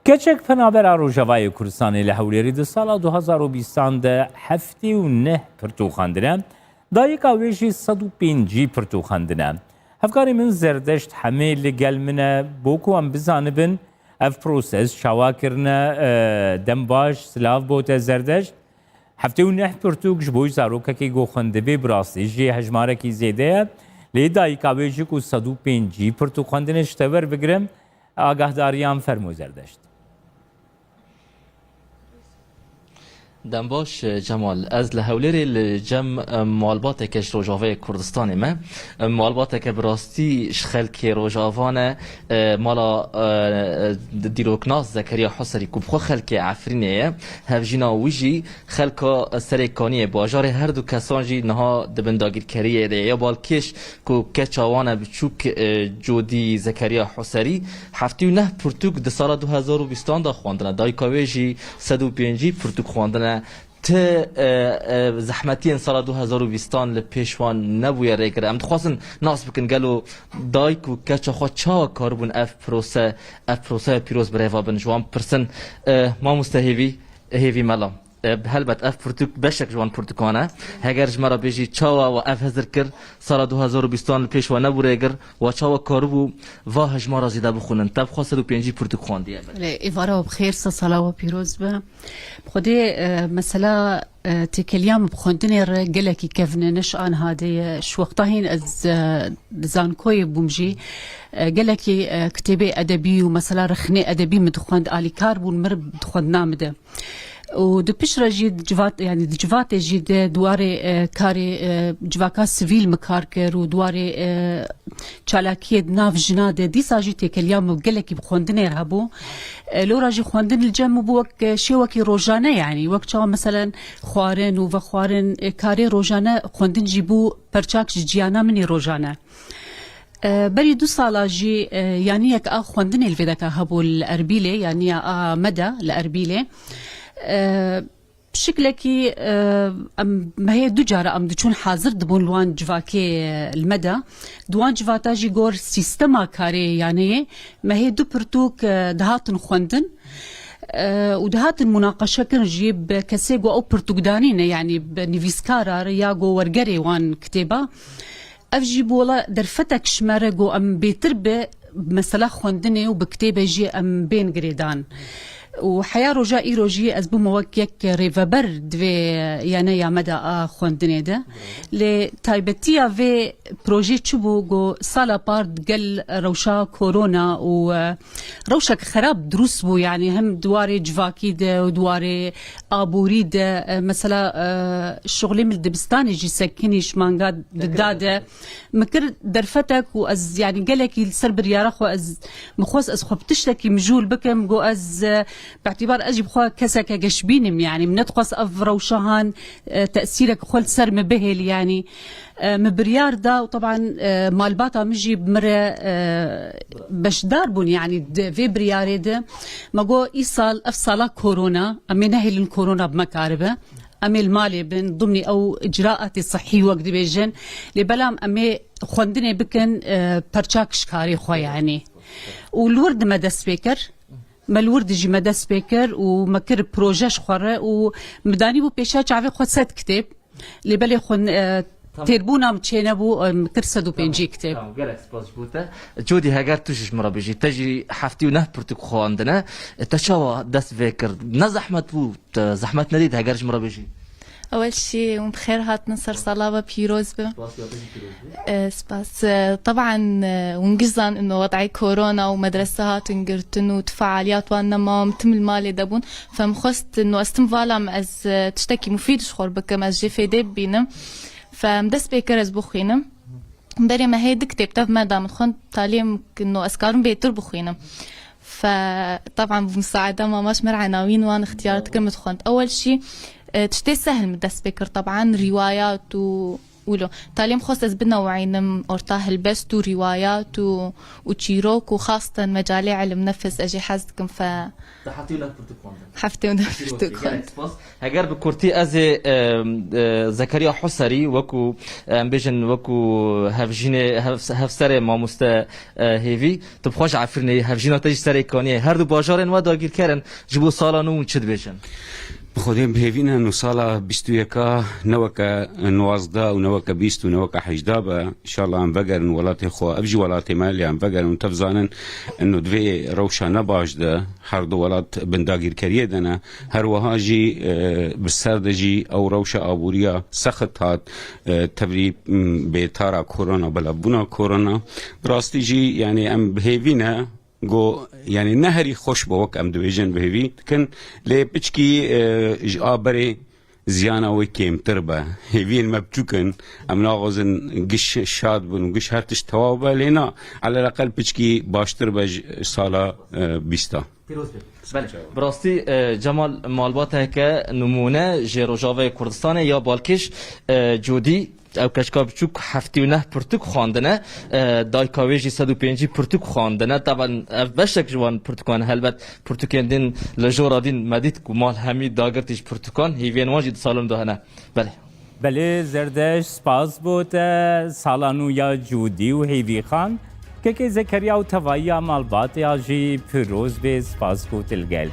کچک فنابرا روجاوای کردستانی لحولیری ده سال 2020 ده 79 پرتو خاندنه دایکا ویجی 105 پرتو خاندنه هفکاری من زردشت همه لگل منه بوکو هم بزانبن اف پروسس شواکرنه دنباش سلاف بوته زردشت 79 پرتوک جبوی زاروکا که گو خنده بی براستی جی هجماره کی زیده لی دایکا ویجی کو 105 پرتو خاندنه شتور بگرم آگاهداریان فرمو زردشت دنباش جمال از لهولری الجم معالبات کش روجاوه کردستان ما معالبات که براستی شخل که روجاوانه مالا دیروکناس زکریا حسری کوبخو خلک عفرینه هفجینا ویجی خلکا سرکانی باجار هر دو کسان جی نها دبنداگیر کریه ده یا بالکش کو کچاوانه بچوک جودی زکریا حسری 79 پرتوک ده سال 2020 دا خواندنه دایکاویجی 105 پرتوک خواندنه ت زحمتين سال 2020 لپیشوان نبوی ریکر ام دخواستن ناس بکن گلو دایک و کچا خوا چا کاربون اف پروسه پیروز بریوا بن جوان پرسن ما مستهیوی هیوی ملام هلبت اف پرتوک بشک جوان پرتوکانه هگر جمرا بیجی چاوا و اف هزر کر سال 2020 لپیشوا نبو ریکر و چاوا کاربو و هجمارا زیده بخونن تب خواست 105 پرتوک خواندیه ایوارا بخیر صلاة و پیروز به خودی مثلا تكليام بخوندني رجلكي كيفن نشأن هذه شو وقتهين از زانكوي بومجي جلكي كتابي أدبي ومثلا رخني أدبي مدخوند آلي كاربون مر بدخوند نامده و پیش را جید جوات یعنی جوات جید دواره کاری جواکا سیویل مکار کرد و دواره چالاکی ناف جناده دیسا جیت کلیام گلکی بخوندنه رهبو لورا جی خوندن الجم بوک شوکی روزانه یعنی وقت شو مثلا خوارن و خوارن کاری روزانه خوندن جیبو پرچاک جیانا منی روزانه بری 2 سالا جی یعنی یک خوندن الفیدکا هبو الاربیله یعنی مدى الاربیله بشكلكي ما هي دو جارة أم دچون حاضر دبون لوان جواكي المدى دوان جواتا جي غور سيستما كاري يعني ما هي دو برتوك دهاتن خوندن ودهات المناقشة كان جيب كسيغو أو برتوكدانين يعني بنيفيسكارا رياغو ورقري وان كتابة أفجيب ولا درفتك شمارغو أم بيتربة مثلا خوندني وبكتابة جي أم بين قريدان وحيا رجاء روجي از بموكيك ريفابر دوي يعني يا مدى خوندني ده لتايبتيا في بروجي تشبو جو سالا بارد قل روشا كورونا وروشك خراب دروس بو يعني هم دواري جواكي ده ودواري ابوري ده مثلا الشغلي من الدبستاني جي سكني شمانقاد داده مكر درفتك واز يعني قالك السربر يا رخو از مخوص از خبتشتكي مجول بكم جو از باعتبار أجيب خوا كسك جشبينم يعني منتقص أفروشهان تأثيرك خل سر مبهل يعني مبريار دا وطبعا مالباتا مجي بمرة باش داربون يعني في برياري دا ما جو إيصال أفصالا كورونا أمي نهي الكورونا بمكاربة أمي المالي بن ضمني أو إجراءات الصحية وقت بيجن لبلام أمي خوندني بكن برشاك شكاري خوا يعني والورد مدى سبيكر مالورد جي مدى سبيكر ومكر بروجاش خورة ومداني بو بيشا شعبي خود 7 كتاب اللي بالي خون تربونا متشينا بو مكر 105 كتاب قالك سباس بوتا جودي هاجر توشش مرة بيجي تجي حفتي ونهب برتك خو عندنا تشاوا داس فيكر نزحمت بو زحمت نديد هاجر مرة بيجي أول شيء بخير هات نصر صلابة بيروز به سباس طبعا ونجزان إنه وضعي كورونا ومدرسات انقرتن وتفاعليات وانما متم المالي دبون فمخست إنه استنفالم از تشتكي مفيد شخور بكم از جيفي ديب بينم فمدس بيكر از بخينم بري ما هي دكتب تف ما دام تخون تعليم إنه أسكارم بيتر بخينم فطبعا بمساعدة ماماش مر عناوين وان اختيارات كلمة خونت أول شيء تشتي سهل مدس بكر طبعا روايات ولو تعليم خصص بنوعين أرتاه البست وروايات وتشيروك وخاصة مجالي علم نفس أجي حزكم تحتي لك برتقال حفتي ونفتكم هجر بكورتي از زكريا حسري وكو امبيجن وكو هفجيني هفسر ما مست هيفي تبخوش عفرني هفجينا تجي سري كوني هر دو باجارن و داگیر کرن جبو سالانو چد بيجن بخودیم بهیوینه نو سالا 21 نوکا 19 و نوکا 20 و نوکا 18 با انشالله ام وگرن ولات خو ابجی ولات مالی ام وگرن تفزانن انه دوی روشا نباش ده هر دو ولات بنداگیر کریه دنه هر وهاجی بسردجی او روشا آبوریا سخت هات تبری بیتارا کرونا بلا بونا کرونا راستی جی یعنی ام بهیوینه گو یعنی نهری خوش با وک ام دویجن بهوی کن لی بچکی آبری زیانا و کم تربه هیوین مبچوکن ام ناغزن گش شاد بون گش هرتش توابه لینا على الاقل بچکی باشتر بج سالا 20 بله براستی جمال مالباته که نمونه جروجاوه کردستان یا بالکش جودی او کشکا بچوک 79 پرتوک خواندنه دایکاویجی 105 پرتوک خواندنه طبعا بشک جوان پرتوکان هلبت پرتوکان دین لجورا دین مدید کو مال همی داگرتیش پرتوکان هیوین واجد سالم دهنه بله بله زردش سپاس بود سالانو یا جودی و هیوی خان که زکریا و توایی مالبات یا جی پیروز به سپاس بود الگل